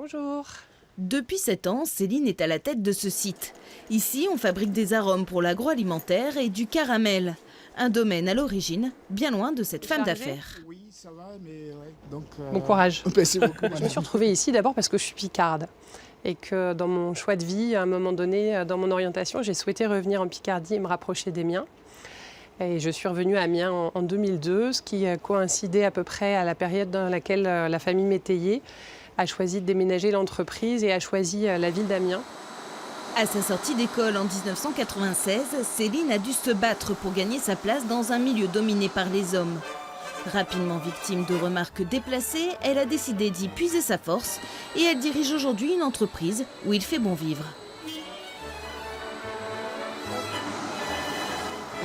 Bonjour. Depuis 7 ans, Céline est à la tête de ce site. Ici, on fabrique des arômes pour l'agroalimentaire et du caramel. Un domaine à l'origine, bien loin de cette femme d'affaires. Oui, ça va, mais ouais. Donc, Bon courage. merci beaucoup. Je me suis retrouvée ici d'abord parce que je suis picarde et que dans mon choix de vie, à un moment donné, dans mon orientation, j'ai souhaité revenir en Picardie et me rapprocher des miens. Et je suis revenue à Amiens en 2002, ce qui coïncidait à peu près à la période dans laquelle la famille métayer a choisi de déménager l'entreprise et a choisi la ville d'Amiens. À sa sortie d'école en 1996, Céline a dû se battre pour gagner sa place dans un milieu dominé par les hommes. Rapidement victime de remarques déplacées, elle a décidé d'y puiser sa force et elle dirige aujourd'hui une entreprise où il fait bon vivre.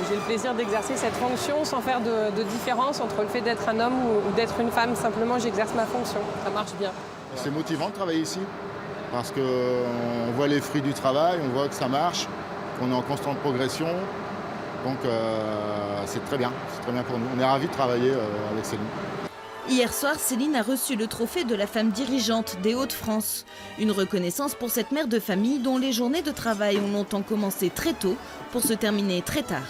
J'ai le plaisir d'exercer cette fonction sans faire de différence entre le fait d'être un homme ou d'être une femme. Simplement, j'exerce ma fonction. Ça marche bien. C'est motivant de travailler ici parce qu'on voit les fruits du travail, on voit que ça marche, qu'on est en constante progression. Donc c'est très bien pour nous. On est ravis de travailler avec Céline. Hier soir, Céline a reçu le trophée de la femme dirigeante des Hauts-de-France. Une reconnaissance pour cette mère de famille dont les journées de travail ont longtemps commencé très tôt pour se terminer très tard.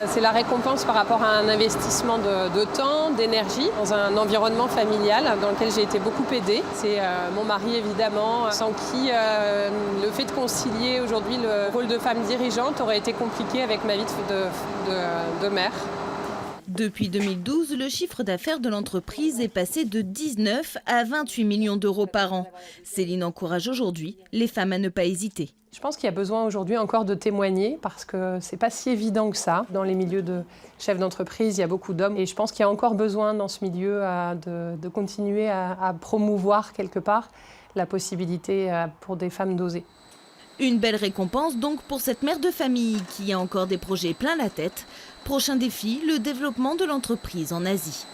C'est la récompense par rapport à un investissement de temps, d'énergie, dans un environnement familial dans lequel j'ai été beaucoup aidée. C'est mon mari évidemment, sans qui le fait de concilier aujourd'hui le rôle de femme dirigeante aurait été compliqué avec ma vie de mère. Depuis 2012, le chiffre d'affaires de l'entreprise est passé de 19 à 28 millions d'euros par an. Céline encourage aujourd'hui les femmes à ne pas hésiter. Je pense qu'il y a besoin aujourd'hui encore de témoigner parce que c'est pas si évident que ça. Dans les milieux de chefs d'entreprise, il y a beaucoup d'hommes et je pense qu'il y a encore besoin dans ce milieu de continuer à promouvoir quelque part la possibilité pour des femmes d'oser. Une belle récompense donc pour cette mère de famille qui a encore des projets plein la tête. Prochain défi, le développement de l'entreprise en Asie.